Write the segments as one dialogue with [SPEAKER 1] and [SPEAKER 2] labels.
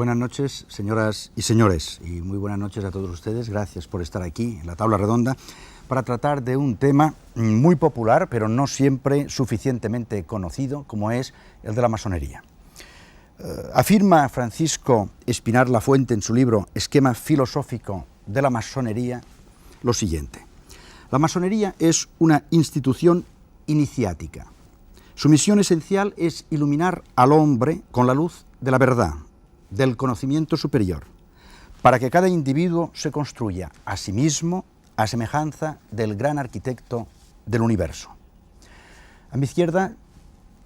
[SPEAKER 1] Buenas noches, señoras y señores, y muy buenas noches a todos ustedes. Gracias por estar aquí en la tabla redonda para tratar de un tema muy popular, pero no siempre suficientemente conocido, como es el de la masonería. Afirma Francisco Espinar Lafuente en su libro Esquema filosófico de la masonería lo siguiente: la masonería es una institución iniciática. Su misión esencial es iluminar al hombre con la luz de la verdad, del conocimiento superior, para que cada individuo se construya a sí mismo a semejanza del gran arquitecto del universo. A mi izquierda,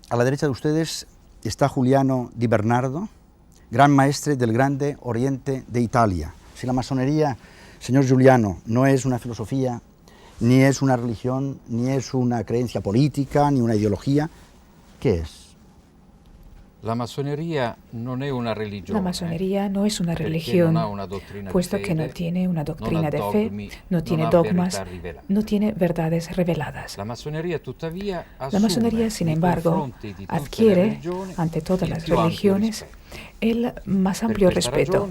[SPEAKER 1] a la derecha de ustedes, está Giuliano Di Bernardo, gran maestre del Grande Oriente de Italia. Si la masonería, señor Giuliano, no es una filosofía, ni es una religión, ni es una creencia política, ni una ideología, ¿qué es?
[SPEAKER 2] La masonería no es una religión.
[SPEAKER 3] La masonería no es una religión, puesto que no tiene una doctrina de fe, no tiene dogmas, no tiene verdades reveladas.
[SPEAKER 2] La masonería,
[SPEAKER 3] sin embargo, adquiere ante todas las religiones el más amplio respeto.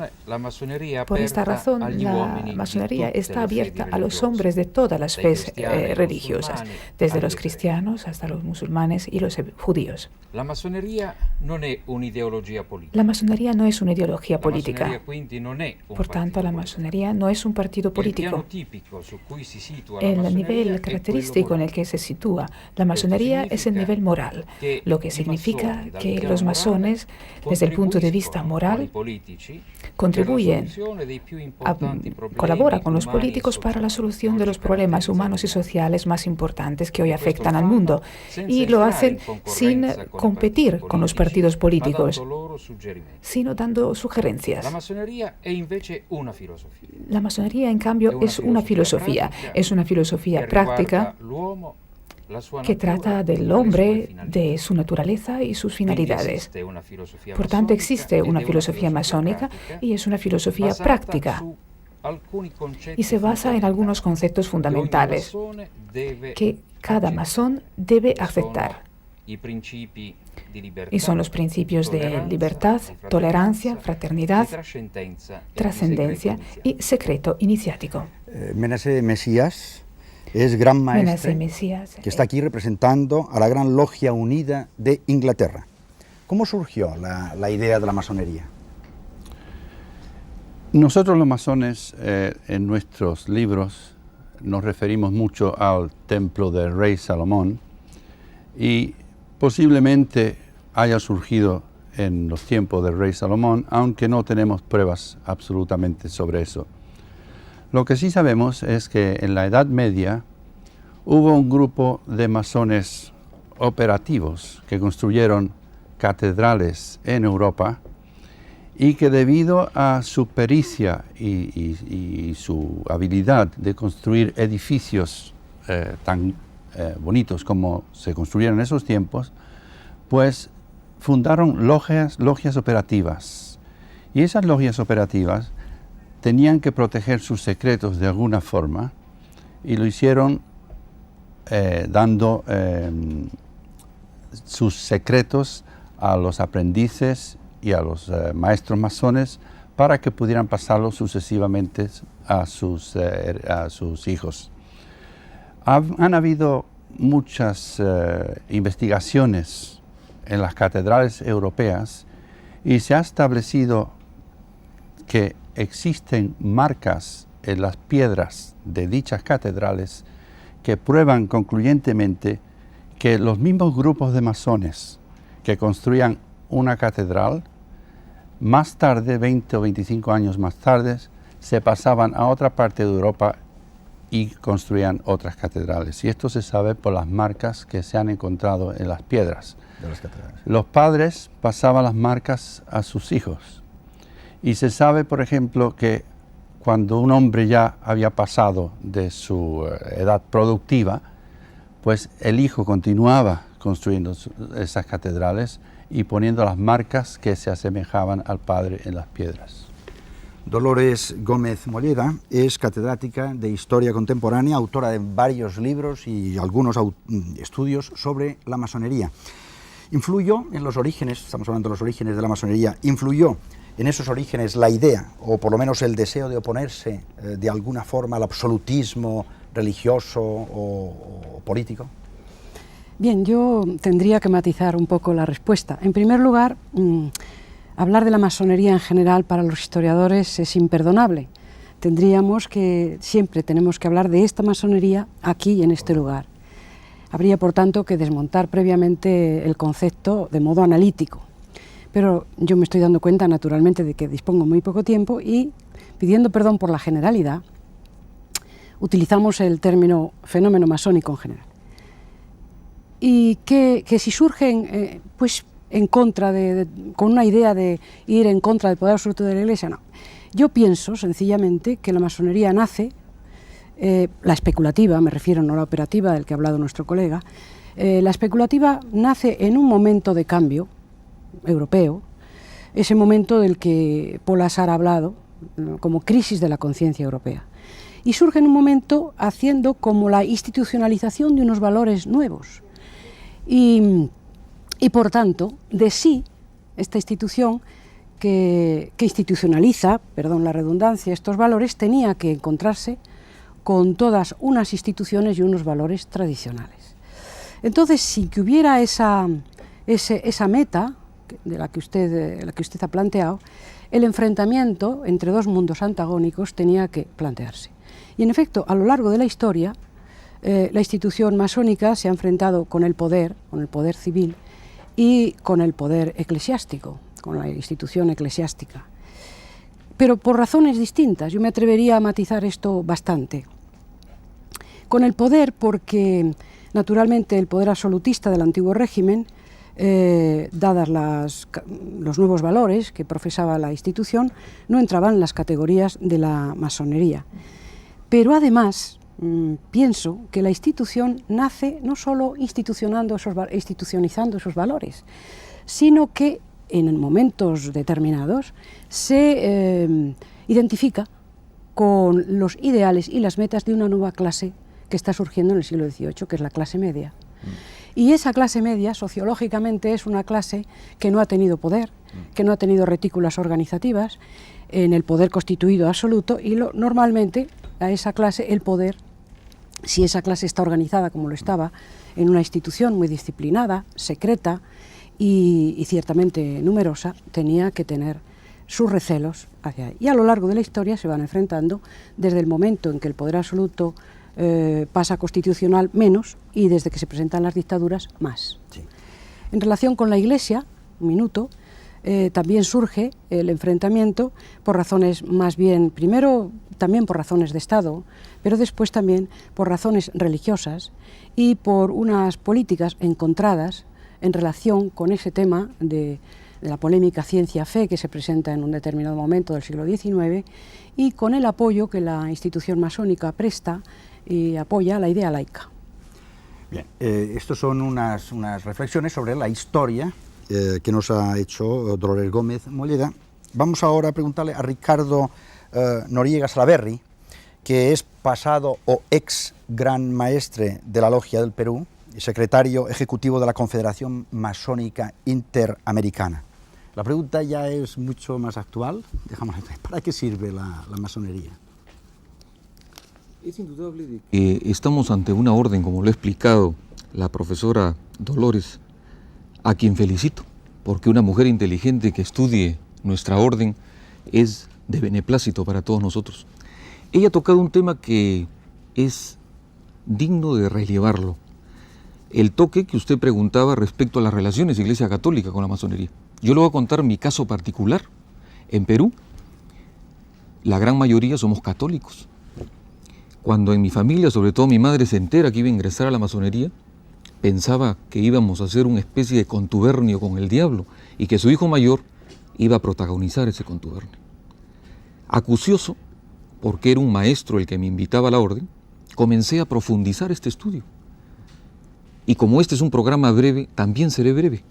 [SPEAKER 3] Por esta razón, la masonería está abierta a los hombres de todas las fes religiosas, desde los cristianos hasta los musulmanes y los judíos.
[SPEAKER 2] La masonería no es una ideología política.
[SPEAKER 3] La masonería no es una ideología política. Por tanto, la masonería no es un partido político. El nivel característico en el que se sitúa la masonería es el nivel moral, lo que significa que los masones, desde el punto de vista moral, contribuyen, colaboran con los políticos para la solución de los problemas humanos y sociales más importantes que hoy afectan al mundo, y lo hacen sin competir con los partidos políticos, sino dando sugerencias. La masonería, en cambio, es una filosofía práctica que trata del hombre, de su naturaleza y sus finalidades. Por tanto, existe una filosofía masónica y es una filosofía práctica y se basa en algunos conceptos fundamentales que cada masón debe aceptar. Y son los principios de libertad, tolerancia, fraternidad, trascendencia y secreto iniciático.
[SPEAKER 1] Menace Mesías es gran maestre que está aquí representando a la Gran Logia Unida de Inglaterra. ¿Cómo surgió la idea de la masonería?
[SPEAKER 4] Nosotros los masones en nuestros libros nos referimos mucho al templo del rey Salomón y posiblemente haya surgido en los tiempos del rey Salomón, aunque no tenemos pruebas absolutamente sobre eso. Lo que sí sabemos es que en la Edad Media hubo un grupo de masones operativos que construyeron catedrales en Europa y que debido a su pericia y su habilidad de construir edificios tan bonitos como se construyeron en esos tiempos, pues fundaron logias operativas. Y esas logias operativas tenían que proteger sus secretos de alguna forma y lo hicieron dando sus secretos a los aprendices y a los maestros masones para que pudieran pasarlos sucesivamente a sus hijos. Han habido muchas investigaciones en las catedrales europeas y se ha establecido que existen marcas en las piedras de dichas catedrales que prueban concluyentemente que los mismos grupos de masones que construían una catedral, más tarde, 20 o 25 años más tarde, se pasaban a otra parte de Europa y construían otras catedrales. Y esto se sabe por las marcas que se han encontrado en las piedras.
[SPEAKER 1] De las catedrales.
[SPEAKER 4] Los padres pasaban las marcas a sus hijos. Y se sabe, por ejemplo, que cuando un hombre ya había pasado de su edad productiva, pues el hijo continuaba construyendo esas catedrales y poniendo las marcas que se asemejaban al padre en las piedras.
[SPEAKER 1] Dolores Gómez Molleda es catedrática de Historia Contemporánea, autora de varios libros y algunos estudios sobre la masonería. Influyó en los orígenes, estamos hablando de los orígenes de la masonería, influyó en esos orígenes la idea, o por lo menos el deseo de oponerse de alguna forma al absolutismo religioso o político?
[SPEAKER 5] Bien, yo tendría que matizar un poco la respuesta. En primer lugar, hablar de la masonería en general para los historiadores es imperdonable. Siempre tenemos que hablar de esta masonería aquí, en este lugar. Habría, por tanto, que desmontar previamente el concepto de modo analítico. Pero yo me estoy dando cuenta, naturalmente, de que dispongo muy poco tiempo y, pidiendo perdón por la generalidad, utilizamos el término fenómeno masónico en general. Y que si surgen, en contra con una idea de ir en contra del poder absoluto de la Iglesia, no. Yo pienso, sencillamente, que la masonería nace, la especulativa, me refiero, no la operativa del que ha hablado nuestro colega, la especulativa nace en un momento de cambio europeo, ese momento del que Paul Asar ha hablado, como crisis de la conciencia europea. Y surge en un momento haciendo como la institucionalización de unos valores nuevos. Y por tanto, de sí, esta institución que institucionaliza, perdón la redundancia, estos valores, tenía que encontrarse con todas unas instituciones y unos valores tradicionales. Entonces, sin que hubiera esa meta de la que usted ha planteado, el enfrentamiento entre dos mundos antagónicos tenía que plantearse. Y en efecto, a lo largo de la historia, la institución masónica se ha enfrentado con el poder civil y con el poder eclesiástico, con la institución eclesiástica. Pero por razones distintas, yo me atrevería a matizar esto bastante. Con el poder porque, naturalmente, el poder absolutista del antiguo régimen, dadas los nuevos valores que profesaba la institución, no entraban en las categorías de la masonería. Pero además, pienso que la institución nace no solo institucionalizando esos valores, sino que en momentos determinados se identifica con los ideales y las metas de una nueva clase que está surgiendo en el siglo XVIII, que es la clase media. Y esa clase media, sociológicamente, es una clase que no ha tenido poder, que no ha tenido retículas organizativas en el poder constituido absoluto, y normalmente a esa clase el poder, si esa clase está organizada como lo estaba, en una institución muy disciplinada, secreta y ciertamente numerosa, tenía que tener sus recelos hacia ahí. Y a lo largo de la historia se van enfrentando desde el momento en que el poder absoluto pasa constitucional menos, y desde que se presentan las dictaduras más. Sí. En relación con la Iglesia, también surge el enfrentamiento por razones más bien, primero también por razones de Estado, pero después también por razones religiosas y por unas políticas encontradas en relación con ese tema de la polémica ciencia-fe que se presenta en un determinado momento del siglo XIX, y con el apoyo que la institución masónica presta y apoya la idea laica.
[SPEAKER 1] Bien, estos son unas reflexiones sobre la historia que nos ha hecho Dolores Gómez Molleda. Vamos ahora a preguntarle a Ricardo Noriega Salaverry, que es pasado o ex gran maestre de la Logia del Perú y secretario ejecutivo de la Confederación Masónica Interamericana. La pregunta ya es mucho más actual. ¿Para qué sirve la masonería?
[SPEAKER 2] Es indudable que estamos ante una orden, como lo ha explicado la profesora Dolores, a quien felicito, porque una mujer inteligente que estudie nuestra orden es de beneplácito para todos nosotros. Ella ha tocado un tema que es digno de relevarlo, el toque que usted preguntaba respecto a las relaciones Iglesia Católica con la masonería. Yo le voy a contar mi caso particular. En Perú, la gran mayoría somos católicos. Cuando en mi familia, sobre todo mi madre, se entera que iba a ingresar a la masonería, pensaba que íbamos a hacer una especie de contubernio con el diablo y que su hijo mayor iba a protagonizar ese contubernio. Acucioso, porque era un maestro el que me invitaba a la orden, comencé a profundizar este estudio. Y como este es un programa breve, también seré breve.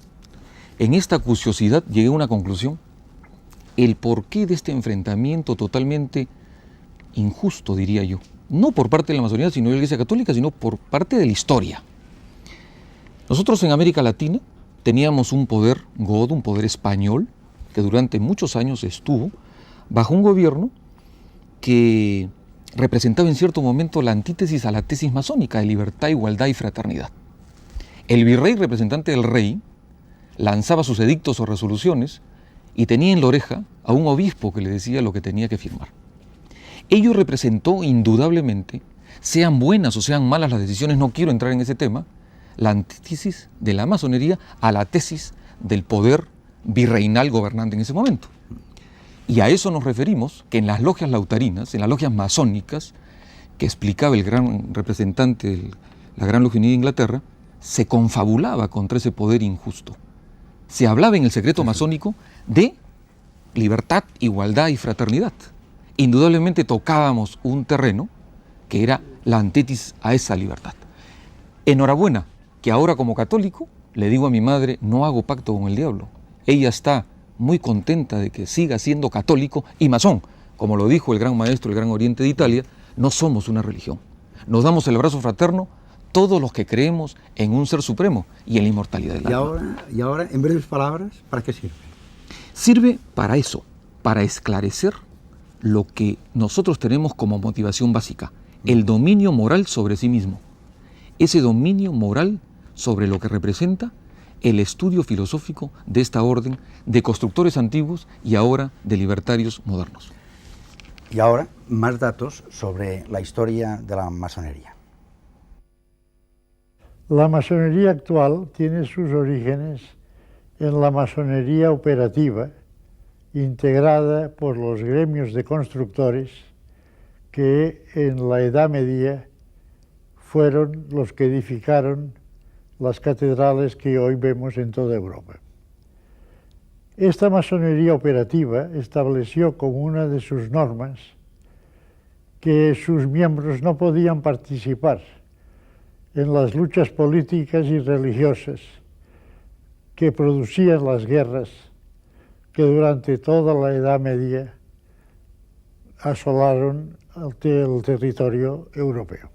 [SPEAKER 2] En esta acuciosidad llegué a una conclusión: el porqué de este enfrentamiento totalmente injusto, diría yo, no por parte de la masonería, sino de la Iglesia Católica, sino por parte de la historia. Nosotros en América Latina teníamos un poder godo, un poder español, que durante muchos años estuvo bajo un gobierno que representaba en cierto momento la antítesis a la tesis masónica de libertad, igualdad y fraternidad. El virrey, representante del rey, lanzaba sus edictos o resoluciones y tenía en la oreja a un obispo que le decía lo que tenía que firmar. Ello representó indudablemente, sean buenas o sean malas las decisiones, no quiero entrar en ese tema, la antítesis de la masonería a la tesis del poder virreinal gobernante en ese momento. Y a eso nos referimos, que en las logias lautarinas, en las logias masónicas, que explicaba el gran representante de la Gran Logia Unida de Inglaterra, se confabulaba contra ese poder injusto. Se hablaba en el secreto masónico de libertad, igualdad y fraternidad. Indudablemente tocábamos un terreno que era la antítesis a esa libertad. Enhorabuena, que ahora como católico le digo a mi madre, no hago pacto con el diablo. Ella está muy contenta de que siga siendo católico y masón. Como lo dijo el gran maestro del Gran Oriente de Italia, no somos una religión. Nos damos el abrazo fraterno todos los que creemos en un ser supremo y en la inmortalidad del alma.
[SPEAKER 1] Y ahora, en breves palabras, ¿para qué sirve?
[SPEAKER 2] Sirve para eso, para esclarecer lo que nosotros tenemos como motivación básica, el dominio moral sobre sí mismo. Ese dominio moral sobre lo que representa el estudio filosófico de esta orden de constructores antiguos y ahora de libertarios modernos.
[SPEAKER 1] Y ahora, más datos sobre la historia de la masonería.
[SPEAKER 6] La masonería actual tiene sus orígenes en la masonería operativa, integrada por los gremios de constructores que en la Edad Media fueron los que edificaron las catedrales que hoy vemos en toda Europa. Esta masonería operativa estableció como una de sus normas que sus miembros no podían participar en las luchas políticas y religiosas que producían las guerras que durante toda la Edad Media asolaron el territorio europeo.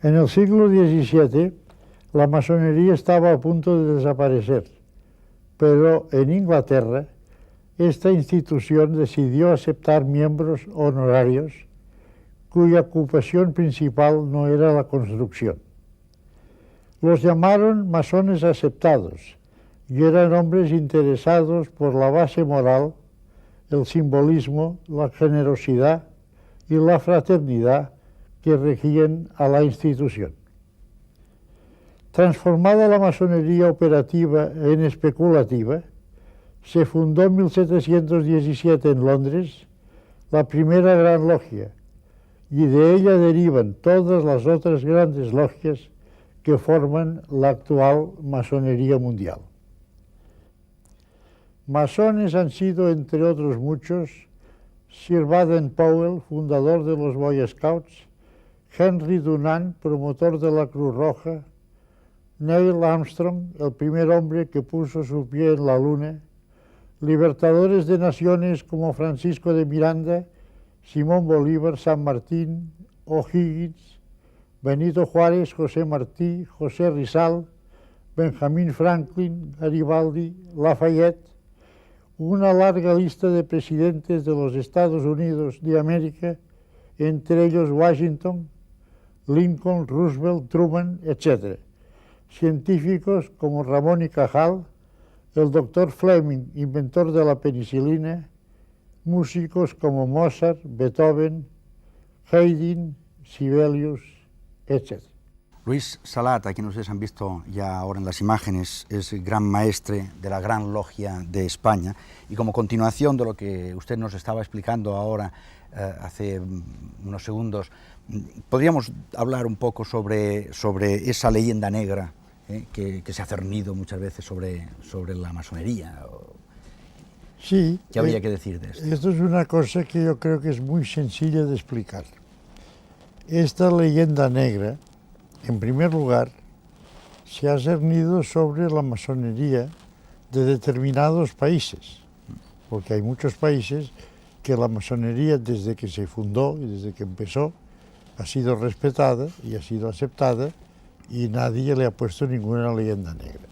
[SPEAKER 6] En el siglo XVII, la masonería estaba a punto de desaparecer, pero en Inglaterra esta institución decidió aceptar miembros honorarios cuya ocupación principal no era la construcción. Los llamaron masones aceptados y eran hombres interesados por la base moral, el simbolismo, la generosidad y la fraternidad que regían a la institución. Transformada la masonería operativa en especulativa, se fundó en 1717 en Londres la primera gran logia, y de ella derivan todas las otras grandes logias que forman la actual masonería mundial. Masones han sido, entre otros muchos, Sir Baden-Powell, fundador de los Boy Scouts, Henry Dunant, promotor de la Cruz Roja, Neil Armstrong, el primer hombre que puso su pie en la luna, libertadores de naciones como Francisco de Miranda, Simón Bolívar, San Martín, O'Higgins, Benito Juárez, José Martí, José Rizal, Benjamin Franklin, Garibaldi, Lafayette, una larga lista de presidentes de los Estados Unidos de América, entre ellos Washington, Lincoln, Roosevelt, Truman, etc. Científicos como Ramón y Cajal, el doctor Fleming, inventor de la penicilina, músicos como Mozart, Beethoven, Haydn, Sibelius, etc.
[SPEAKER 1] Luis Salat, a quien ustedes han visto ya ahora en las imágenes, es gran maestre de la Gran Logia de España, y como continuación de lo que usted nos estaba explicando ahora hace unos segundos, podríamos hablar un poco sobre esa leyenda negra que se ha cernido muchas veces sobre la masonería.
[SPEAKER 6] Sí.
[SPEAKER 1] ¿Qué habría que decir de esto?
[SPEAKER 6] Esto es una cosa que yo creo que es muy sencilla de explicar. Esta leyenda negra, en primer lugar, se ha cernido sobre la masonería de determinados países, porque hay muchos países que la masonería, desde que se fundó y desde que empezó, ha sido respetada y ha sido aceptada, y nadie le ha puesto ninguna leyenda negra.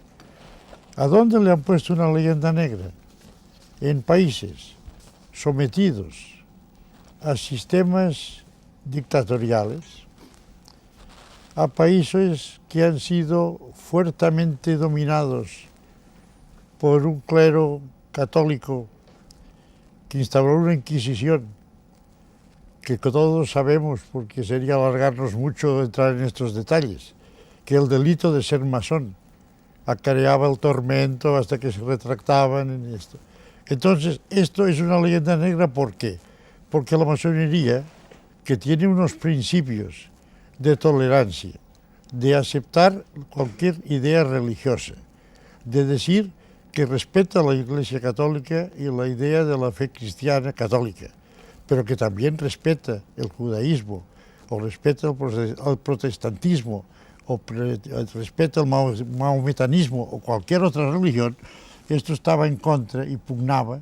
[SPEAKER 6] ¿A dónde le han puesto una leyenda negra? en países sometidos a sistemas dictatoriales, a países que han sido fuertemente dominados por un clero católico que instauró una inquisición que todos sabemos, porque sería alargarnos mucho entrar en estos detalles, que el delito de ser masón acarreaba el tormento hasta que se retractaban en esto. Entonces, esto es una leyenda negra, ¿por qué? Porque la masonería, que tiene unos principios de tolerancia, de aceptar cualquier idea religiosa, de decir que respeta la Iglesia Católica y la idea de la fe cristiana católica, pero que también respeta el judaísmo, o respeta el protestantismo, o respeta el mahometanismo o cualquier otra religión, esto estaba en contra y pugnaba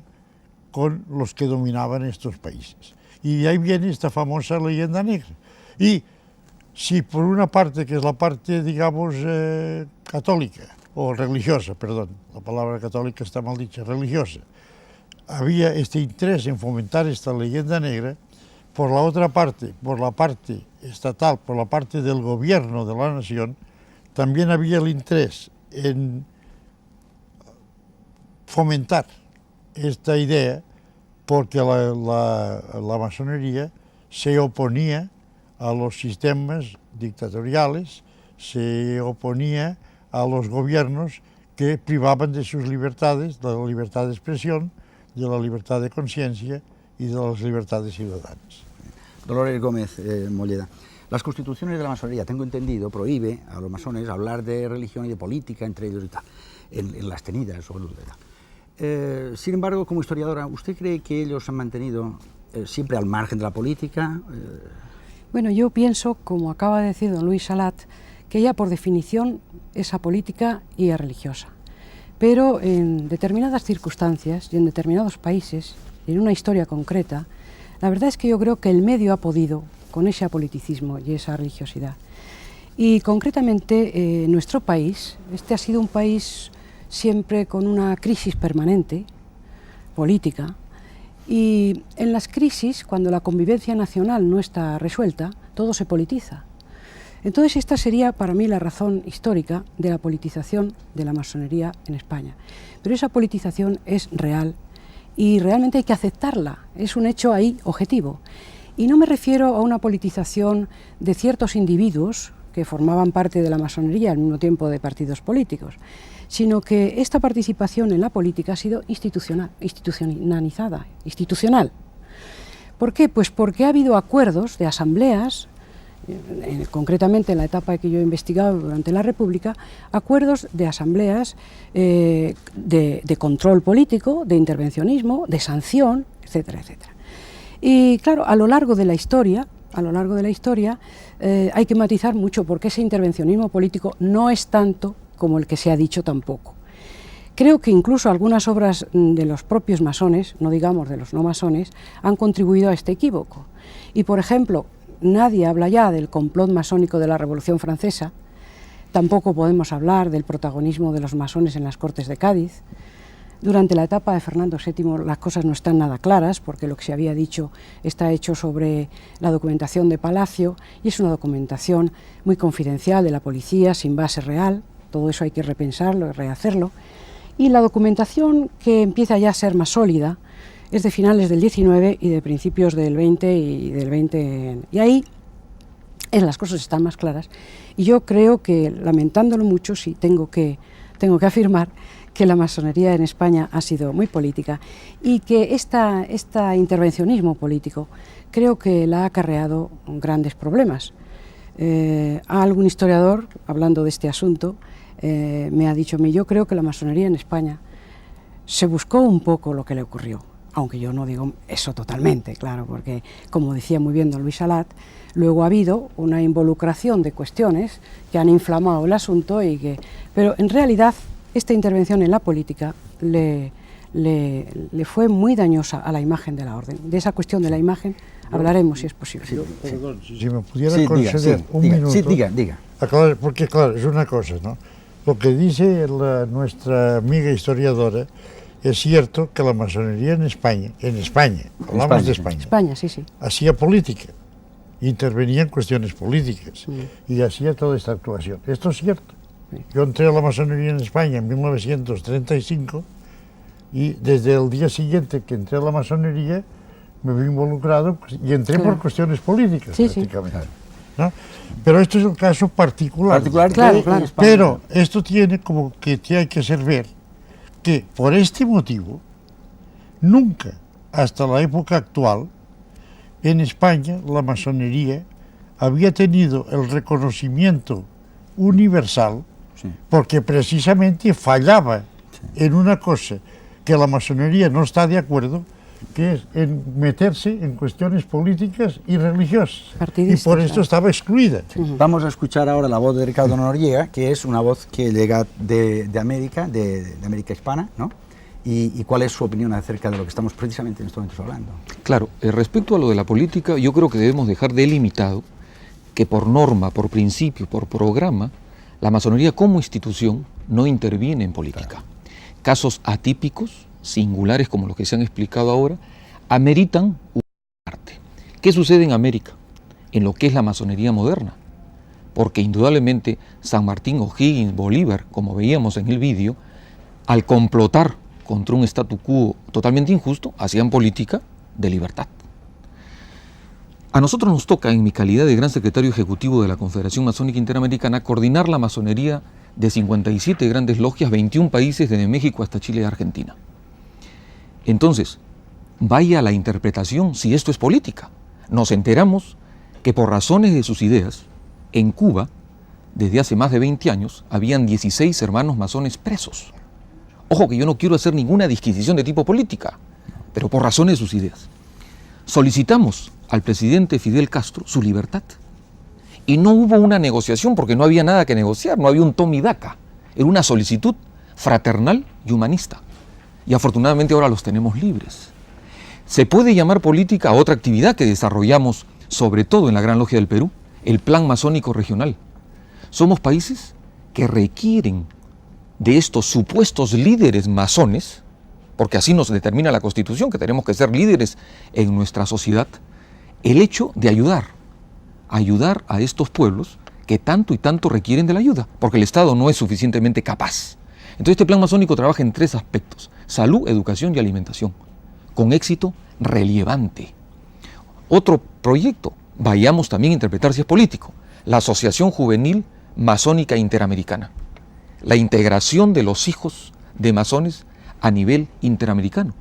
[SPEAKER 6] con los que dominaban estos países. Y de ahí viene esta famosa leyenda negra. Y si por una parte, que es la parte, digamos, católica, o religiosa, perdón, la palabra católica está mal dicha, religiosa, había este interés en fomentar esta leyenda negra, por la otra parte, por la parte estatal, por la parte del gobierno de la nación, también había el interés en fomentar esta idea, porque la masonería se oponía a los sistemas dictatoriales, se oponía a los gobiernos que privaban de sus libertades, de la libertad de expresión, de la libertad de conciencia y de las libertades ciudadanas.
[SPEAKER 1] Dolores Gómez Molleda, las constituciones de la masonería, tengo entendido, prohíbe a los masones hablar de religión y de política entre ellos y tal, en las tenidas sobre tal. Sin embargo, como historiadora, ¿usted cree que ellos han mantenido siempre al margen de la política?
[SPEAKER 5] Bueno, yo pienso, como acaba de decir don Luis Salat, que ya por definición es apolítica y es religiosa. Pero en determinadas circunstancias y en determinados países, y en una historia concreta, la verdad es que yo creo que el medio ha podido con ese apoliticismo y esa religiosidad. Y concretamente en nuestro país, este ha sido un país siempre con una crisis permanente, política, y en las crisis, cuando la convivencia nacional no está resuelta, todo se politiza. Entonces esta sería para mí la razón histórica de la politización de la masonería en España. Pero esa politización es real y realmente hay que aceptarla, es un hecho ahí objetivo. Y no me refiero a una politización de ciertos individuos que formaban parte de la masonería al mismo tiempo de partidos políticos, sino que esta participación en la política ha sido institucionalizada, institucional. ¿Por qué? Pues porque ha habido acuerdos de asambleas, concretamente en la etapa que yo he investigado durante la República, acuerdos de asambleas de control político, de intervencionismo, de sanción, etcétera, etcétera. Y claro, a lo largo de la historia hay que matizar mucho, porque ese intervencionismo político no es tanto como el que se ha dicho tampoco. Creo que incluso algunas obras de los propios masones, no digamos de los no masones, han contribuido a este equívoco. Y por ejemplo, nadie habla ya del complot masónico de la Revolución Francesa, tampoco podemos hablar del protagonismo de los masones en las Cortes de Cádiz. Durante la etapa de Fernando VII las cosas no están nada claras, porque lo que se había dicho está hecho sobre la documentación de Palacio, y es una documentación muy confidencial de la policía, sin base real. Todo eso hay que repensarlo y rehacerlo. Y la documentación que empieza ya a ser más sólida es de finales del XIX y de principios del XX y del XX. Y ahí las cosas están más claras. Y yo creo que, lamentándolo mucho, sí tengo que afirmar que la masonería en España ha sido muy política y que este intervencionismo político creo que la ha acarreado grandes problemas. Algún historiador, hablando de este asunto, me ha dicho a mí, yo creo que la masonería en España se buscó un poco lo que le ocurrió, aunque yo no digo eso totalmente, claro, porque como decía muy bien don Luis Salat, luego ha habido una involucración de cuestiones que han inflamado el asunto, pero en realidad esta intervención en la política le fue muy dañosa a la imagen de la orden. De esa cuestión de la imagen hablaremos, si es posible.
[SPEAKER 6] Perdón, si me pudiera conceder un minuto.
[SPEAKER 1] Sí, diga.
[SPEAKER 6] Aclarar, porque claro, es una cosa, ¿no? Lo que dice nuestra amiga historiadora es cierto que la masonería en España, hablamos de España,
[SPEAKER 5] España, sí, sí.
[SPEAKER 6] hacía política, intervenía en cuestiones políticas y hacía toda esta actuación. Esto es cierto. Yo entré a la masonería en España en 1935 y desde el día siguiente que entré a la masonería me vi involucrado y entré por cuestiones políticas prácticamente. ¿No? Pero esto es un caso particular.
[SPEAKER 5] Claro.
[SPEAKER 6] Pero esto tiene como que hay que hacer ver que por este motivo nunca hasta la época actual en España la masonería había tenido el reconocimiento universal porque precisamente fallaba en una cosa que la masonería no está de acuerdo, que es en meterse en cuestiones políticas y religiosas. Y por esto estaba excluida.
[SPEAKER 1] Vamos a escuchar ahora la voz de Ricardo Noriega, que es una voz que llega de América, de América hispana, ¿no? Y cuál es su opinión acerca de lo que estamos precisamente en estos momentos hablando.
[SPEAKER 2] Claro, respecto a lo de la política, yo creo que debemos dejar delimitado que por norma, por principio, por programa, la masonería como institución no interviene en política. Claro. Casos atípicos, singulares como los que se han explicado ahora, ameritan una parte. ¿Qué sucede en América? En lo que es la masonería moderna. Porque indudablemente San Martín, O'Higgins, Bolívar, como veíamos en el vídeo, al complotar contra un statu quo totalmente injusto, hacían política de libertad. A nosotros nos toca, en mi calidad de gran secretario ejecutivo de la Confederación Masónica Interamericana, coordinar la masonería de 57 grandes logias, 21 países, desde México hasta Chile y Argentina. Entonces, vaya la interpretación si esto es política. Nos enteramos que por razones de sus ideas, en Cuba, desde hace más de 20 años, habían 16 hermanos masones presos. Ojo que yo no quiero hacer ninguna disquisición de tipo política, pero por razones de sus ideas. Solicitamos al presidente Fidel Castro su libertad. Y no hubo una negociación porque no había nada que negociar, no había un toma y daca. Era una solicitud fraternal y humanista. Y afortunadamente ahora los tenemos libres. Se puede llamar política a otra actividad que desarrollamos, sobre todo en la Gran Logia del Perú, el Plan Masónico Regional. Somos países que requieren de estos supuestos líderes masones, porque así nos determina la Constitución, que tenemos que ser líderes en nuestra sociedad, el hecho de ayudar a estos pueblos que tanto y tanto requieren de la ayuda, porque el Estado no es suficientemente capaz. Entonces este plan masónico trabaja en 3 aspectos: salud, educación y alimentación, con éxito relevante. Otro proyecto, vayamos también a interpretar si es político, la Asociación Juvenil Masónica Interamericana, la integración de los hijos de masones a nivel interamericano.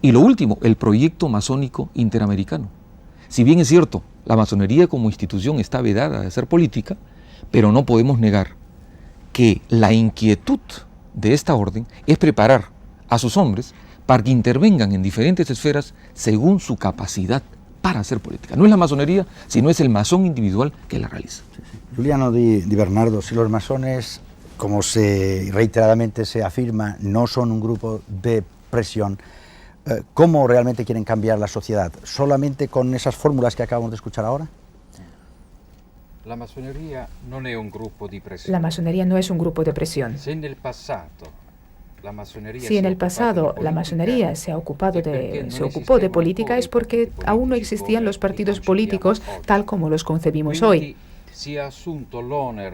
[SPEAKER 2] Y lo último, el proyecto masónico interamericano. Si bien es cierto, la masonería como institución está vedada de hacer política, pero no podemos negar que la inquietud de esta orden es preparar a sus hombres para que intervengan en diferentes esferas según su capacidad para hacer política. No es la masonería, sino es el masón individual que la realiza.
[SPEAKER 1] Giuliano Di Bernardo, si los masones, como reiteradamente se afirma, no son un grupo de presión, ¿cómo realmente quieren cambiar la sociedad? ¿Solamente con esas fórmulas que acabamos de escuchar ahora?
[SPEAKER 7] La masonería no es un grupo de presión.
[SPEAKER 3] La masonería no es un grupo de presión.
[SPEAKER 7] Si en el pasado
[SPEAKER 3] la masonería se ocupó de política, es porque aún no existían los partidos políticos tal como los concebimos hoy.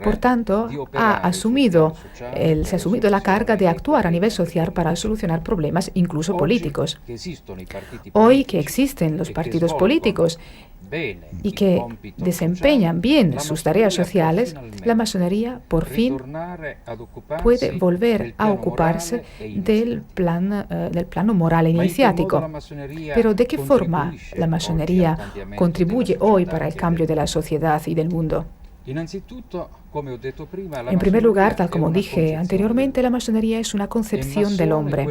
[SPEAKER 3] Por tanto, se ha asumido la carga de actuar a nivel social para solucionar problemas, incluso políticos. Hoy que existen los partidos políticos y que desempeñan bien sus tareas sociales, la masonería por fin puede volver a ocuparse del plano moral e iniciático. Pero ¿de qué forma la masonería contribuye hoy para el cambio de la sociedad y del mundo? En primer lugar, tal como dije anteriormente, la masonería es una concepción del hombre.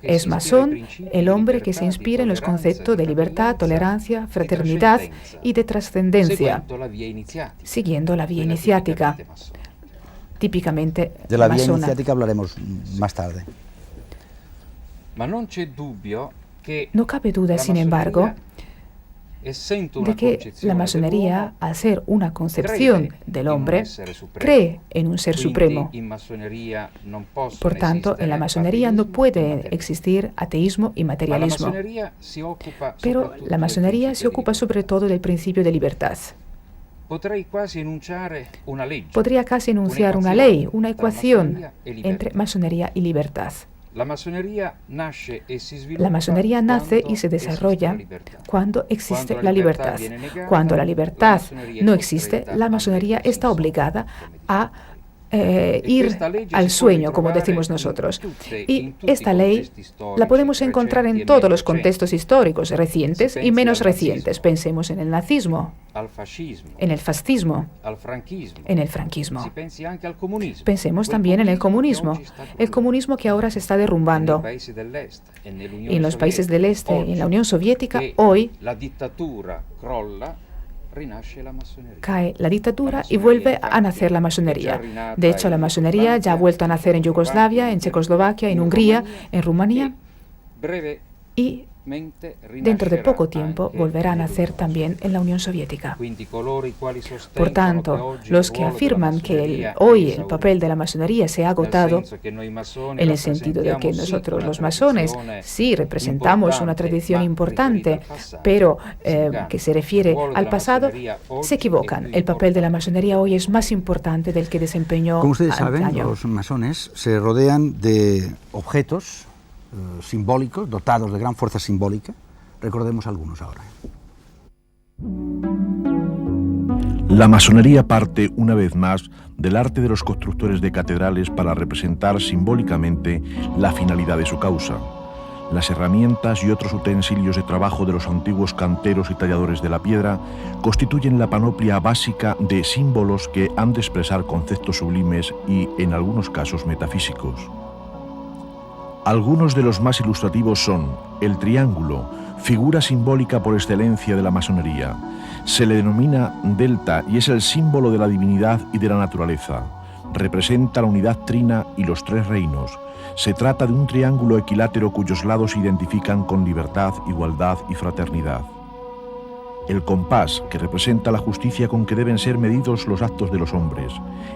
[SPEAKER 3] Es masón el hombre que se inspira en los conceptos de libertad, tolerancia, fraternidad y de trascendencia, siguiendo la vía iniciática, típicamente
[SPEAKER 1] de la vía
[SPEAKER 3] masona.
[SPEAKER 1] iniciática hablaremos más tarde.
[SPEAKER 3] No cabe duda, sin embargo, de que la masonería, al ser una concepción del hombre, cree en un ser supremo. Por tanto, en la masonería no puede existir ateísmo y materialismo. Pero la masonería se ocupa sobre todo del principio de libertad. Podría casi enunciar una ley, una ecuación entre masonería y libertad. La masonería nace y se desarrolla cuando existe la libertad. Cuando la libertad no existe, la masonería está obligada a ir al sueño, como decimos nosotros. Y esta ley la podemos encontrar en todos los contextos históricos, recientes y menos recientes. Pensemos en el nazismo, en el fascismo, en el franquismo. Pensemos también en el comunismo que ahora se está derrumbando. En los países del Este, en la Unión Soviética, hoy cae la dictadura y vuelve a nacer la masonería. De hecho, la masonería ya ha vuelto a nacer en Yugoslavia, en Checoslovaquia, en Hungría, en Rumanía y dentro de poco tiempo volverá a nacer también en la Unión Soviética. Por tanto, los que afirman que hoy el papel de la masonería se ha agotado, en el sentido de que nosotros los masones sí representamos una tradición importante, pero que se refiere al pasado, se equivocan. El papel de la masonería hoy es más importante del que desempeñó
[SPEAKER 1] Como ustedes saben,
[SPEAKER 3] antaño.
[SPEAKER 1] los masones se rodean de objetos simbólicos, dotados de gran fuerza simbólica. Recordemos algunos ahora.
[SPEAKER 8] La masonería parte, una vez más, del arte de los constructores de catedrales para representar simbólicamente la finalidad de su causa. Las herramientas y otros utensilios de trabajo de los antiguos canteros y talladores de la piedra constituyen la panoplia básica de símbolos que han de expresar conceptos sublimes y, en algunos casos, metafísicos. Algunos de los más ilustrativos son el triángulo, figura simbólica por excelencia de la masonería. Se le denomina delta y es el símbolo de la divinidad y de la naturaleza. Representa la unidad trina y los tres reinos. Se trata de un triángulo equilátero cuyos lados se identifican con libertad, igualdad y fraternidad. El compás, que representa la justicia con que deben ser medidos los actos de los hombres,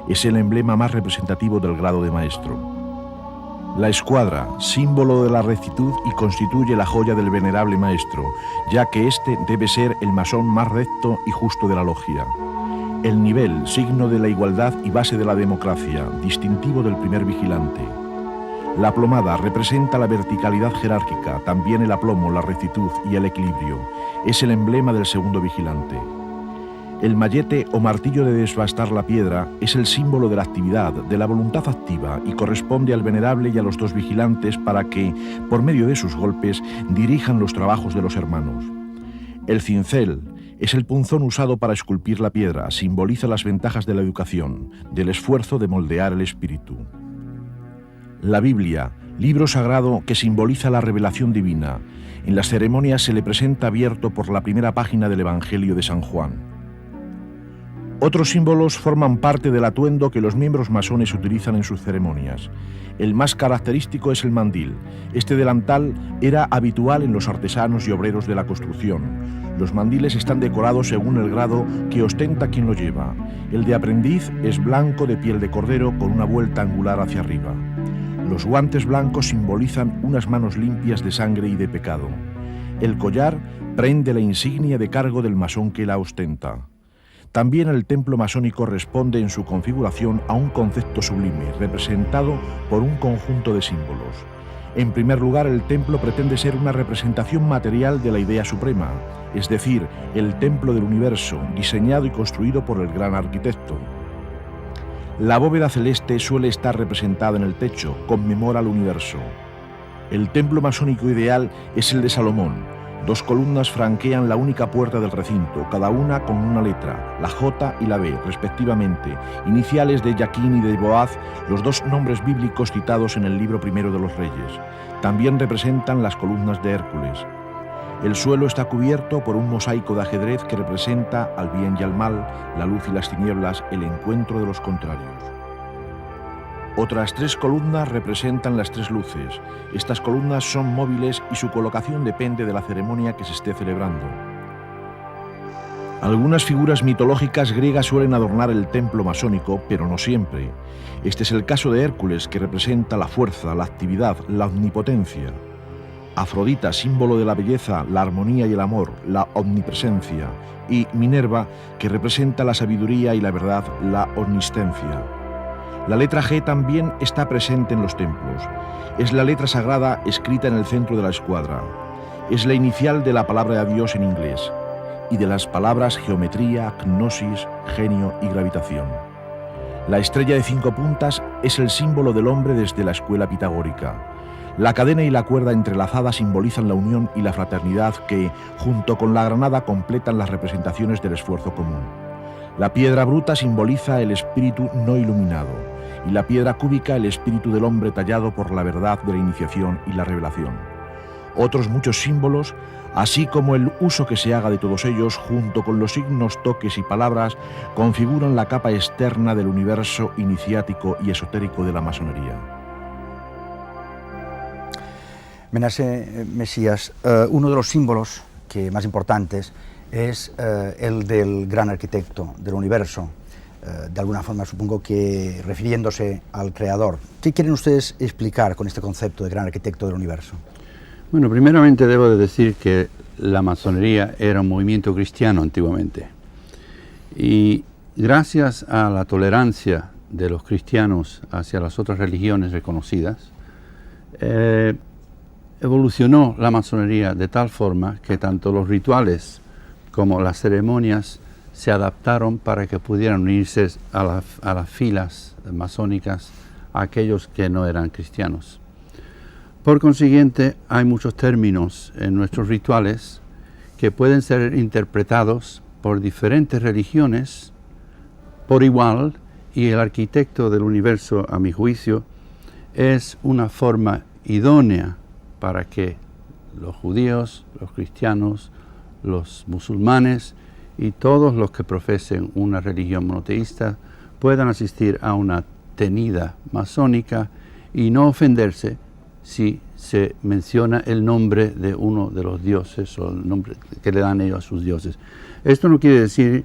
[SPEAKER 8] es el emblema más representativo del grado de maestro. La escuadra, símbolo de la rectitud y constituye la joya del venerable maestro, ya que éste debe ser el masón más recto y justo de la logia. El nivel, signo de la igualdad y base de la democracia, distintivo del primer vigilante. La plomada representa la verticalidad jerárquica, también el aplomo, la rectitud y el equilibrio. Es el emblema del segundo vigilante. El mallete o martillo de desbastar la piedra es el símbolo de la actividad, de la voluntad activa y corresponde al venerable y a los dos vigilantes para que, por medio de sus golpes, dirijan los trabajos de los hermanos. El cincel es el punzón usado para esculpir la piedra, simboliza las ventajas de la educación, del esfuerzo de moldear el espíritu. La Biblia, libro sagrado que simboliza la revelación divina. En las ceremonias se le presenta abierto por la primera página del Evangelio de San Juan. Otros símbolos forman parte del atuendo que los miembros masones utilizan en sus ceremonias. El más característico es el mandil. Este delantal era habitual en los artesanos y obreros de la construcción. Los mandiles están decorados según el grado que ostenta quien lo lleva. El de aprendiz es blanco de piel de cordero con una vuelta angular hacia arriba. Los guantes blancos simbolizan unas manos limpias de sangre y de pecado. El collar prende la insignia de cargo del masón que la ostenta. También el templo masónico responde en su configuración a un concepto sublime, representado por un conjunto de símbolos. En primer lugar, el templo pretende ser una representación material de la idea suprema, es decir, el templo del universo, diseñado y construido por el gran arquitecto. La bóveda celeste suele estar representada en el techo, conmemora al universo. El templo masónico ideal es el de Salomón. 2 columnas franquean la única puerta del recinto, cada una con una letra, la J y la B, respectivamente, iniciales de Jaquín y de Boaz, los 2 nombres bíblicos citados en el libro primero de los Reyes. También representan las columnas de Hércules. El suelo está cubierto por un mosaico de ajedrez que representa al bien y al mal, la luz y las tinieblas, el encuentro de los contrarios. Otras 3 columnas representan las 3 luces. Estas columnas son móviles y su colocación depende de la ceremonia que se esté celebrando. Algunas figuras mitológicas griegas suelen adornar el templo masónico, pero no siempre. Este es el caso de Hércules, que representa la fuerza, la actividad, la omnipotencia. Afrodita, símbolo de la belleza, la armonía y el amor, la omnipresencia. Y Minerva, que representa la sabiduría y la verdad, la omnisciencia. La letra G también está presente en los templos. Es la letra sagrada escrita en el centro de la escuadra. Es la inicial de la palabra de Dios en inglés y de las palabras geometría, gnosis, genio y gravitación. La estrella de 5 puntas es el símbolo del hombre desde la escuela pitagórica. La cadena y la cuerda entrelazada simbolizan la unión y la fraternidad que, junto con la granada, completan las representaciones del esfuerzo común. La piedra bruta simboliza el espíritu no iluminado y la piedra cúbica el espíritu del hombre tallado por la verdad de la iniciación y la revelación. Otros muchos símbolos, así como el uso que se haga de todos ellos, junto con los signos, toques y palabras, configuran la capa externa del universo iniciático y esotérico de la masonería.
[SPEAKER 1] Menace Mesías, uno de los símbolos más importantes es el del gran arquitecto del universo, de alguna forma supongo que refiriéndose al creador. ¿Qué quieren ustedes explicar con este concepto de gran arquitecto del universo?
[SPEAKER 4] Bueno, primeramente debo de decir que la masonería era un movimiento cristiano antiguamente y gracias a la tolerancia de los cristianos hacia las otras religiones reconocidas, evolucionó la masonería de tal forma que tanto los rituales como las ceremonias se adaptaron para que pudieran unirse a las filas masónicas a aquellos que no eran cristianos. Por consiguiente, hay muchos términos en nuestros rituales que pueden ser interpretados por diferentes religiones por igual, y el arquitecto del universo, a mi juicio, es una forma idónea para que los judíos, los cristianos, los musulmanes y todos los que profesen una religión monoteísta puedan asistir a una tenida masónica y no ofenderse si se menciona el nombre de uno de los dioses o el nombre que le dan ellos a sus dioses. Esto no quiere decir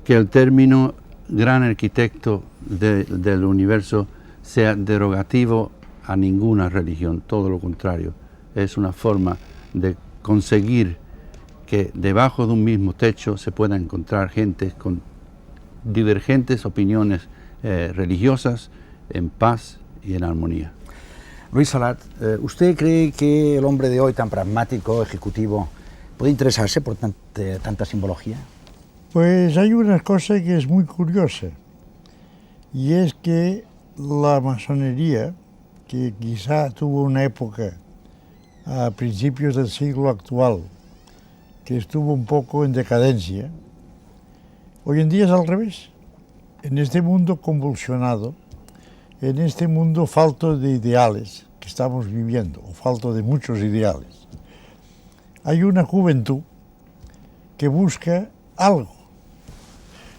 [SPEAKER 4] que el término gran arquitecto del universo sea derogativo a ninguna religión, todo lo contrario. Es una forma de conseguir que debajo de un mismo techo se puedan encontrar gente con divergentes opiniones religiosas en paz y en armonía.
[SPEAKER 1] Luis Salat, ¿usted cree que el hombre de hoy tan pragmático, ejecutivo, puede interesarse por tanta simbología?
[SPEAKER 6] Pues hay una cosa que es muy curiosa, y es que la masonería, que quizá tuvo una época a principios del siglo actual, que estuvo un poco en decadencia, hoy en día es al revés. En este mundo convulsionado, en este mundo falto de ideales que estamos viviendo, o falto de muchos ideales, hay una juventud que busca algo.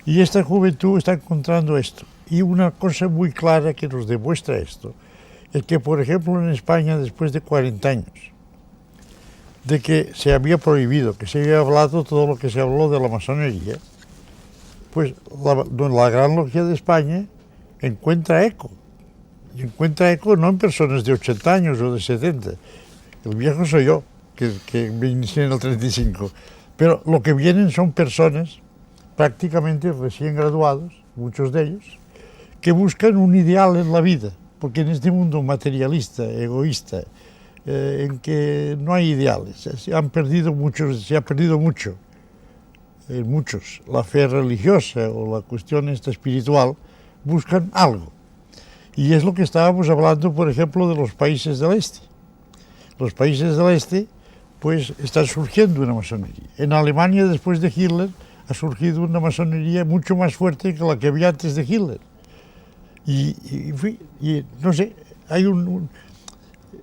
[SPEAKER 6] Y esta juventud está encontrando esto. Y una cosa muy clara que nos demuestra esto es que, por ejemplo, en España, después de 40 años, de que se había prohibido, que se había hablado todo lo que se habló de la masonería, pues la Gran Logia de España encuentra eco. Y encuentra eco no en personas de 80 años o de 70. El viejo soy yo, que me inicié en el 35. Pero lo que vienen son personas prácticamente recién graduados, muchos de ellos, que buscan un ideal en la vida, porque en este mundo materialista, egoísta, en que no hay ideales, se ha perdido mucho en muchos, la fe religiosa o la cuestión espiritual, buscan algo. Y es lo que estábamos hablando, por ejemplo, de los países del este. Los países del este, pues, están surgiendo una masonería. En Alemania, después de Hitler, ha surgido una masonería mucho más fuerte que la que había antes de Hitler. Y no sé, hay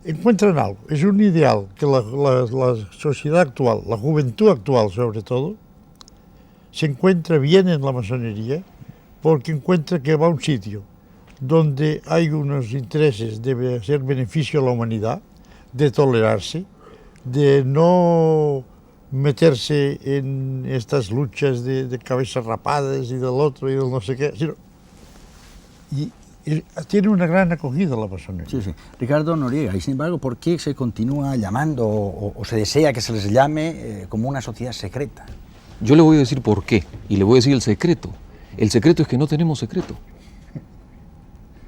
[SPEAKER 6] encuentran algo, es un ideal que la sociedad actual, la juventud actual sobre todo, se encuentra bien en la masonería porque encuentra que va a un sitio donde hay unos intereses de hacer beneficio a la humanidad, de tolerarse, de no meterse en estas luchas de cabezas rapadas y del otro y del no sé qué, sino, y tiene una gran acogida la masonería.
[SPEAKER 1] Sí, sí. Ricardo Noriega, y sin embargo, ¿por qué se continúa llamando o se desea que se les llame como una sociedad secreta?
[SPEAKER 2] Yo le voy a decir por qué, y le voy a decir el secreto. El secreto es que no tenemos secreto.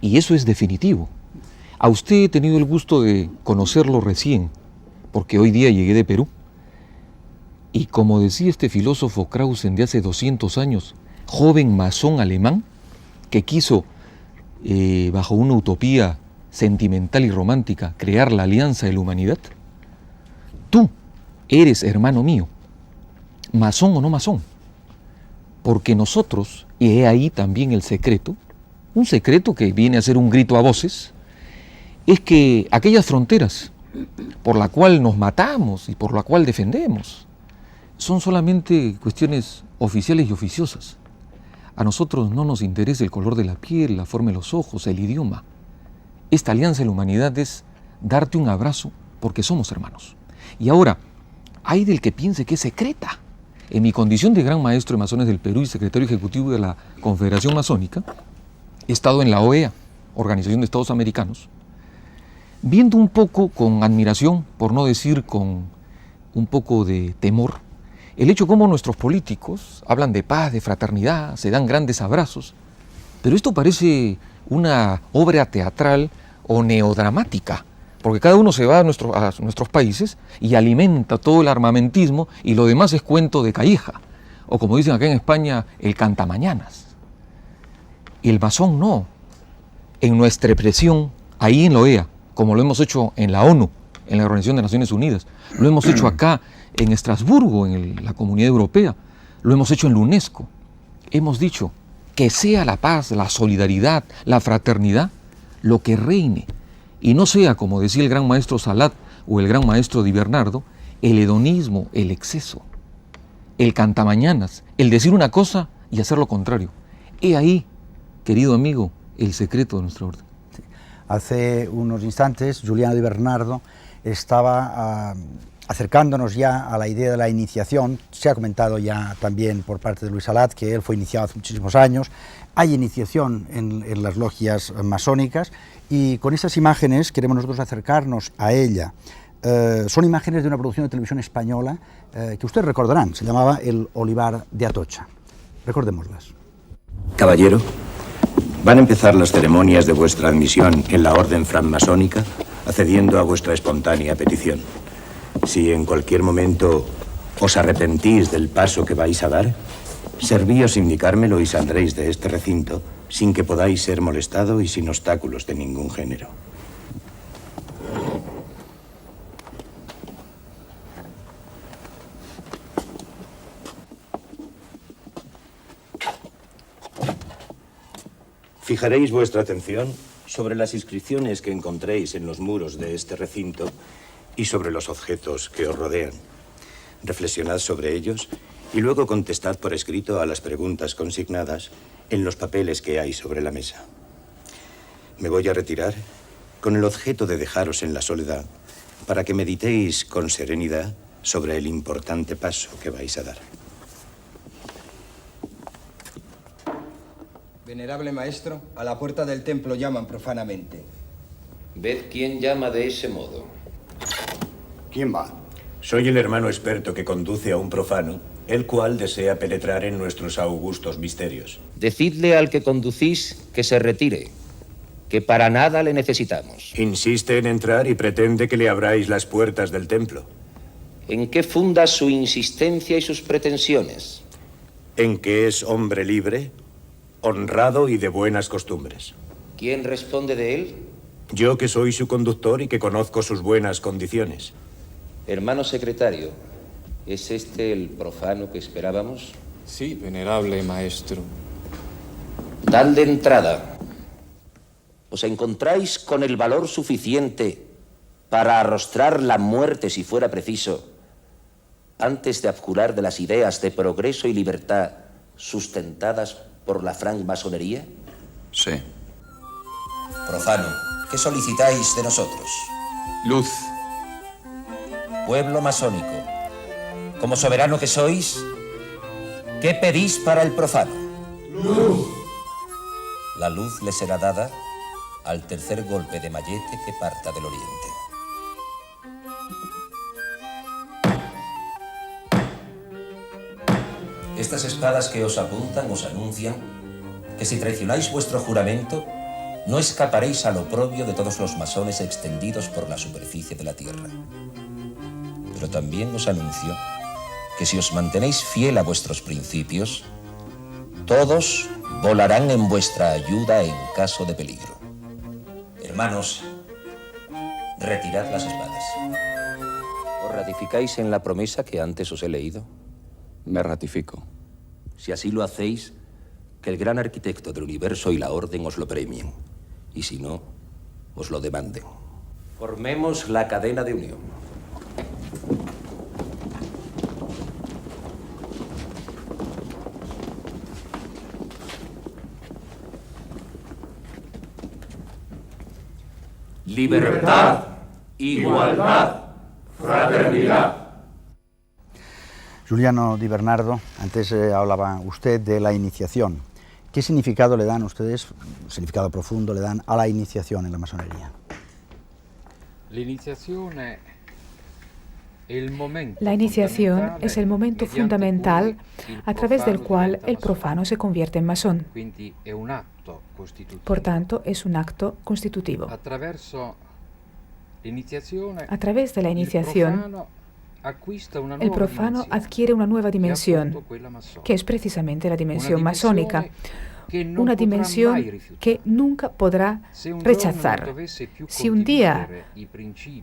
[SPEAKER 2] Y eso es definitivo. A usted he tenido el gusto de conocerlo recién, porque hoy día llegué de Perú. Y como decía este filósofo Krausen de hace 200 años, joven masón alemán, que quiso, bajo una utopía sentimental y romántica, crear la alianza de la humanidad, tú eres hermano mío, masón o no masón, porque nosotros, y he ahí también el secreto, un secreto que viene a ser un grito a voces, es que aquellas fronteras por la cual nos matamos y por la cual defendemos son solamente cuestiones oficiales y oficiosas. A nosotros no nos interesa el color de la piel, la forma de los ojos, el idioma. Esta alianza de la humanidad es darte un abrazo porque somos hermanos. Y ahora, hay del que piense que es secreta. En mi condición de gran maestro de masones del Perú y secretario ejecutivo de la Confederación Masónica, he estado en la OEA, Organización de Estados Americanos, viendo un poco con admiración, por no decir con un poco de temor, el hecho como nuestros políticos hablan de paz, de fraternidad, se dan grandes abrazos, pero esto parece una obra teatral o neodramática, porque cada uno se va a nuestros países y alimenta todo el armamentismo y lo demás es cuento de calleja, o como dicen acá en España, el cantamañanas. Y el masón no. En nuestra expresión, ahí en la OEA, como lo hemos hecho en la ONU, en la Organización de Naciones Unidas, lo hemos hecho acá en Estrasburgo, en la Comunidad Europea, lo hemos hecho en la UNESCO. Hemos dicho que sea la paz, la solidaridad, la fraternidad, lo que reine, y no sea, como decía el gran maestro Salat o el gran maestro Di Bernardo, el hedonismo, el exceso, el cantamañanas, el decir una cosa y hacer lo contrario. He ahí, querido amigo, el secreto de nuestra orden.
[SPEAKER 1] Sí. Hace unos instantes, Giuliano Di Bernardo estaba acercándonos ya a la idea de la iniciación. Se ha comentado ya también por parte de Luis Salat que él fue iniciado hace muchísimos años. Hay iniciación en las logias masónicas y con esas imágenes queremos nosotros acercarnos a ella. Son imágenes de una producción de televisión española que ustedes recordarán, se llamaba El Olivar de Atocha. Recordémoslas.
[SPEAKER 9] Caballero, van a empezar las ceremonias de vuestra admisión en la orden francmasónica, accediendo a vuestra espontánea petición. Si en cualquier momento os arrepentís del paso que vais a dar, servíos indicármelo y saldréis de este recinto sin que podáis ser molestado y sin obstáculos de ningún género. Fijaréis vuestra atención sobre las inscripciones que encontréis en los muros de este recinto y sobre los objetos que os rodean. Reflexionad sobre ellos y luego contestad por escrito a las preguntas consignadas en los papeles que hay sobre la mesa. Me voy a retirar con el objeto de dejaros en la soledad para que meditéis con serenidad sobre el importante paso que vais a dar.
[SPEAKER 10] Venerable maestro, a la puerta del templo llaman profanamente.
[SPEAKER 11] Ved quién llama de ese modo.
[SPEAKER 9] ¿Quién va? Soy el hermano experto que conduce a un profano, el cual desea penetrar en nuestros augustos misterios.
[SPEAKER 11] Decidle al que conducís que se retire, que para nada le necesitamos.
[SPEAKER 9] Insiste en entrar y pretende que le abráis las puertas del templo.
[SPEAKER 11] ¿En qué funda su insistencia y sus pretensiones?
[SPEAKER 9] En que es hombre libre, honrado y de buenas costumbres.
[SPEAKER 11] ¿Quién responde de él?
[SPEAKER 9] Yo, que soy su conductor y que conozco sus buenas condiciones.
[SPEAKER 11] Hermano secretario, ¿es este el profano que esperábamos?
[SPEAKER 12] Sí, venerable maestro.
[SPEAKER 11] Dadle entrada. ¿Os encontráis con el valor suficiente para arrostrar la muerte si fuera preciso, antes de abjurar de las ideas de progreso y libertad sustentadas por la francmasonería?
[SPEAKER 9] Sí.
[SPEAKER 10] Profano, ¿qué solicitáis de nosotros?
[SPEAKER 12] Luz.
[SPEAKER 10] Pueblo masónico,
[SPEAKER 11] Como soberano que sois, ¿qué pedís para el profano?
[SPEAKER 13] Luz.
[SPEAKER 11] La luz le será dada al tercer golpe de mallete que parta del oriente. Estas espadas que os apuntan os anuncian que si traicionáis vuestro juramento, no escaparéis al oprobio de todos los masones extendidos por la superficie de la tierra. Pero también os anuncio que si os mantenéis fiel a vuestros principios, todos volarán en vuestra ayuda en caso de peligro. Hermanos, retirad las espadas. ¿Os ratificáis en la promesa que antes os he leído?
[SPEAKER 2] Me ratifico.
[SPEAKER 11] Si así lo hacéis, que el gran arquitecto del universo y la orden os lo premien. Y si no, os lo demanden. Formemos la cadena de unión. Libertad, igualdad, fraternidad.
[SPEAKER 1] Giuliano Di Bernardo, antes hablaba usted de la iniciación. ¿Qué significado le dan ustedes, significado profundo le dan a la iniciación en la masonería?
[SPEAKER 3] La iniciación es el momento fundamental a través del cual el profano se convierte en masón. Por tanto, es un acto constitutivo. A través de la iniciación, el profano adquiere una nueva dimensión, que es precisamente la dimensión masónica, una dimensión que nunca podrá rechazar. Si un día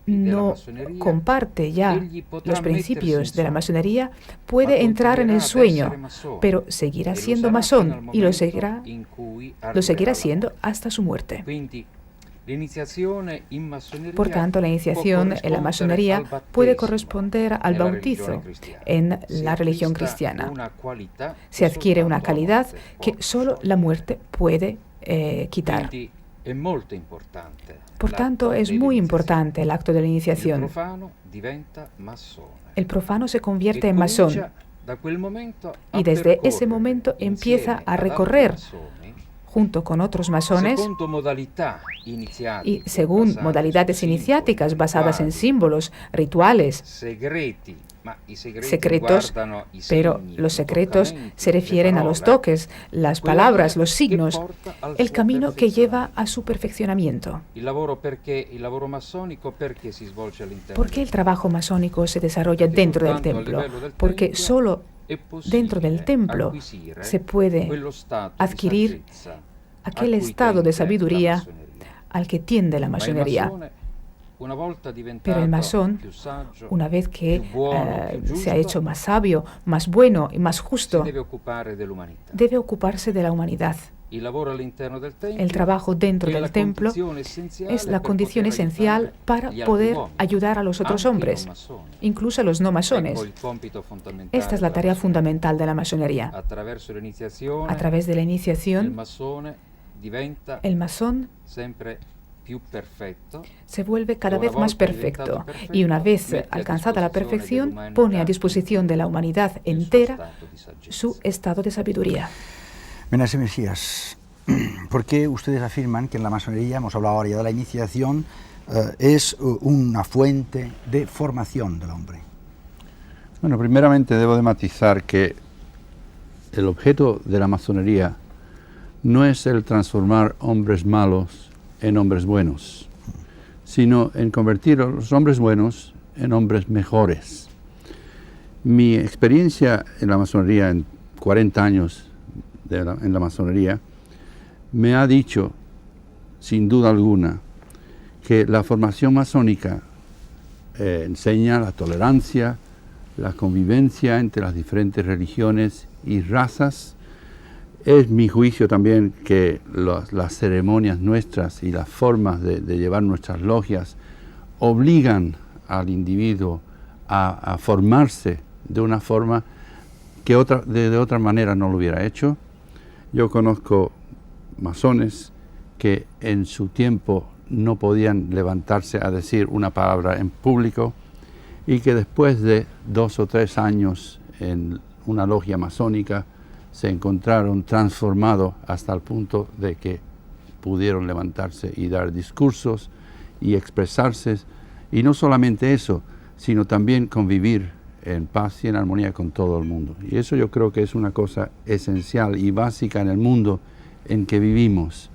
[SPEAKER 3] no comparte ya los principios de la masonería, puede entrar en el sueño, pero seguirá siendo masón y lo seguirá siendo hasta su muerte. Por tanto, la iniciación en la masonería puede corresponder al bautizo en la religión cristiana. Se adquiere una calidad que solo la muerte puede quitar. Por tanto, es muy importante el acto de la iniciación. El profano se convierte en masón y desde ese momento empieza a recorrer junto con otros masones y según modalidades iniciáticas basadas en símbolos, rituales, secretos, pero los secretos se refieren a los toques, las palabras, los signos, el camino que lleva a su perfeccionamiento. ¿Por qué el trabajo masónico se desarrolla dentro del templo? Porque solo dentro del templo se puede adquirir aquel estado de sabiduría al que tiende la masonería. Pero el masón, una vez que se ha hecho más sabio, más bueno y más justo, debe ocuparse de la humanidad. El trabajo dentro del templo es la condición esencial para poder ayudar a los otros hombres, incluso a los no masones. Esta es la tarea fundamental de la masonería. A través de la iniciación, el masón se vuelve cada vez más perfecto y una vez alcanzada la perfección pone a disposición de la humanidad entera su estado de sabiduría.
[SPEAKER 1] Menahem Mesías, ¿por qué ustedes afirman que en la masonería, hemos hablado ahora ya de la iniciación, es una fuente de formación del hombre?
[SPEAKER 4] Bueno, primeramente debo de matizar que el objeto de la masonería no es el transformar hombres malos en hombres buenos, sino en convertir a los hombres buenos en hombres mejores. Mi experiencia en la masonería, en 40 años en la masonería, me ha dicho, sin duda alguna, que la formación masónica enseña la tolerancia, la convivencia entre las diferentes religiones y razas. Es mi juicio también que las ceremonias nuestras y las formas de llevar nuestras logias obligan al individuo a formarse de una forma que de otra manera no lo hubiera hecho. Yo conozco masones que en su tiempo no podían levantarse a decir una palabra en público, y que después de 2 o 3 años en una logia masónica se encontraron transformados hasta el punto de que pudieron levantarse y dar discursos y expresarse, y no solamente eso, sino también convivir en paz y en armonía con todo el mundo. Y eso yo creo que es una cosa esencial y básica en el mundo en que vivimos.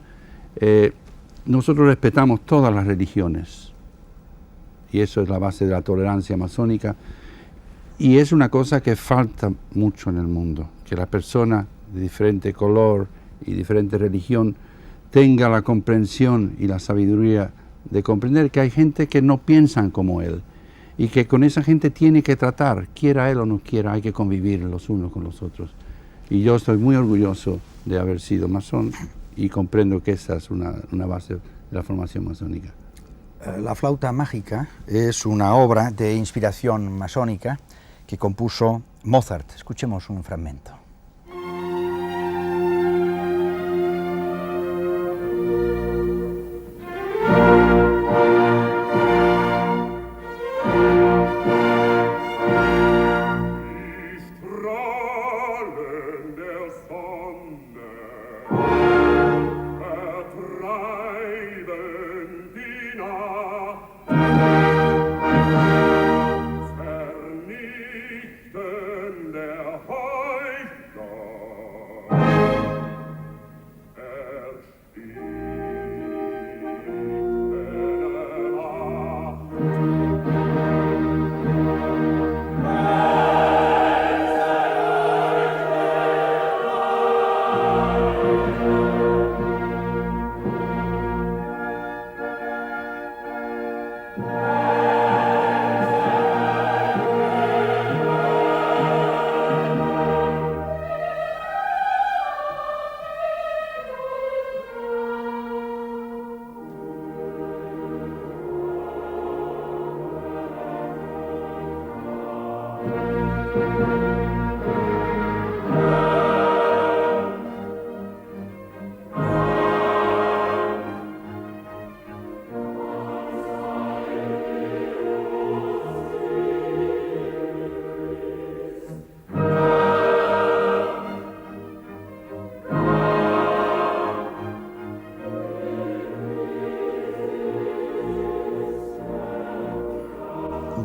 [SPEAKER 4] Nosotros respetamos todas las religiones, y eso es la base de la tolerancia masónica, y es una cosa que falta mucho en el mundo, que la persona de diferente color y diferente religión tenga la comprensión y la sabiduría de comprender que hay gente que no piensan como él, y que con esa gente tiene que tratar, quiera él o no quiera, hay que convivir los unos con los otros. Y yo estoy muy orgulloso de haber sido masón y comprendo que esa es una base de la formación masónica.
[SPEAKER 1] La flauta mágica es una obra de inspiración masónica que compuso Mozart. Escuchemos un fragmento.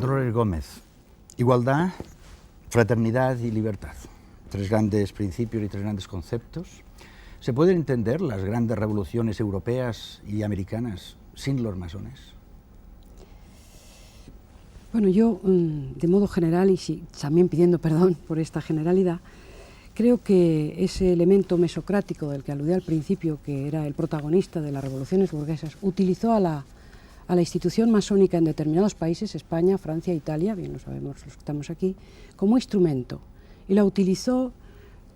[SPEAKER 1] Dolores Gómez, igualdad, fraternidad y libertad. 3 grandes principios y 3 grandes conceptos. ¿Se pueden entender las grandes revoluciones europeas y americanas sin los masones?
[SPEAKER 5] Bueno, yo, de modo general, y también pidiendo perdón por esta generalidad, creo que ese elemento mesocrático del que aludí al principio, que era el protagonista de las revoluciones burguesas, utilizó a la institución masónica en determinados países, España, Francia, Italia, bien lo sabemos los que estamos aquí, como instrumento. Y la utilizó,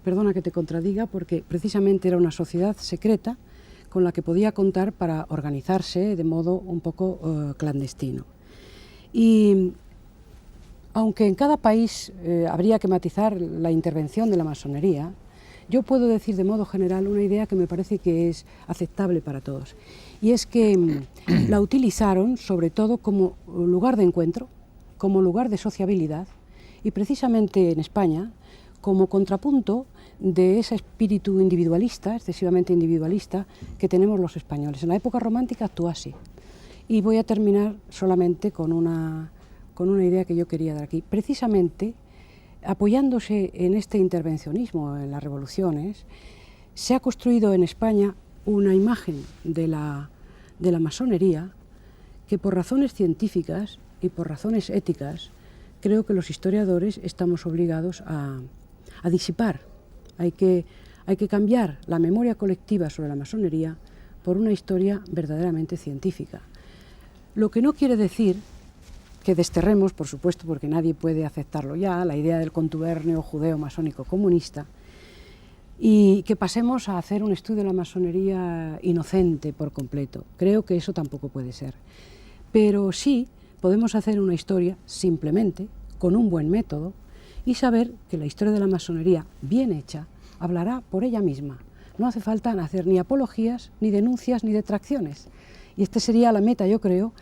[SPEAKER 5] perdona que te contradiga, porque precisamente era una sociedad secreta con la que podía contar para organizarse de modo un poco clandestino. Y aunque en cada país habría que matizar la intervención de la masonería, yo puedo decir de modo general una idea que me parece que es aceptable para todos. Y es que la utilizaron sobre todo como lugar de encuentro, como lugar de sociabilidad, y precisamente en España como contrapunto de ese espíritu individualista, excesivamente individualista, que tenemos los españoles. En la época romántica actuó así. Y voy a terminar solamente con una idea que yo quería dar aquí. Precisamente, apoyándose en este intervencionismo en las revoluciones, se ha construido en España una imagen de la masonería que por razones científicas y por razones éticas creo que los historiadores estamos obligados a disipar. Hay que cambiar la memoria colectiva sobre la masonería por una historia verdaderamente científica. Lo que no quiere decir que desterremos, por supuesto, porque nadie puede aceptarlo ya, la idea del contubernio judeo-masónico comunista, y que pasemos a hacer un estudio de la masonería inocente por completo. Creo que eso tampoco puede ser. Pero sí podemos hacer una historia simplemente, con un buen método, y saber que la historia de la masonería, bien hecha, hablará por ella misma. No hace falta hacer ni apologías, ni denuncias, ni detracciones. Y esta sería la meta, yo creo,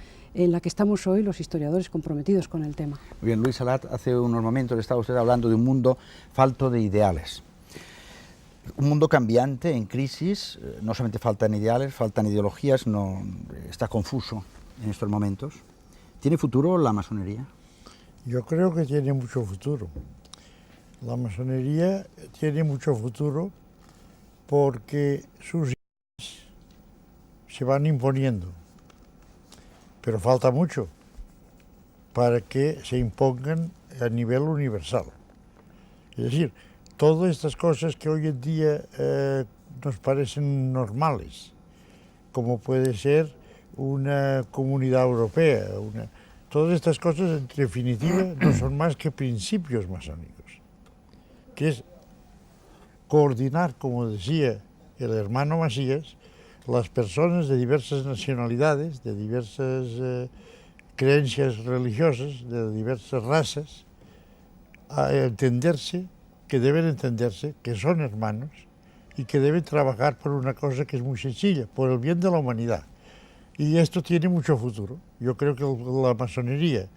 [SPEAKER 5] en la que estamos hoy los historiadores comprometidos con el tema.
[SPEAKER 1] Muy bien, Luis Salat, hace unos momentos estaba usted hablando de un mundo falto de ideales. Un mundo cambiante, en crisis, no solamente faltan ideales, faltan ideologías, no, está confuso en estos momentos. ¿Tiene futuro la masonería?
[SPEAKER 6] Yo creo que tiene mucho futuro. La masonería tiene mucho futuro porque sus ideas se van imponiendo, pero falta mucho para que se impongan a nivel universal. Es decir, todas estas cosas que hoy en día nos parecen normales, como puede ser una comunidad europea, todas estas cosas en definitiva no son más que principios masónicos, que es coordinar, como decía el hermano Masías, las personas de diversas nacionalidades, de diversas creencias religiosas, de diversas razas, a entenderse, que deben entenderse, que son hermanos y que deben trabajar por una cosa que es muy sencilla, por el bien de la humanidad. Y esto tiene mucho futuro. Yo creo que la masonería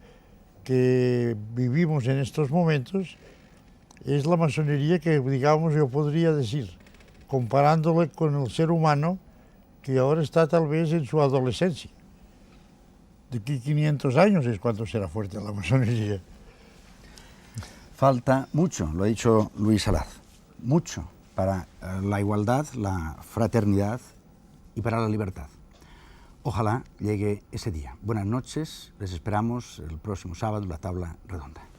[SPEAKER 6] que vivimos en estos momentos es la masonería que, digamos, yo podría decir, comparándole con el ser humano que ahora está tal vez en su adolescencia. De aquí 500 años es cuando será fuerte la masonería.
[SPEAKER 1] Falta mucho, lo ha dicho Luis Salat, mucho para la igualdad, la fraternidad y para la libertad. Ojalá llegue ese día. Buenas noches, les esperamos el próximo sábado en la Tabla Redonda.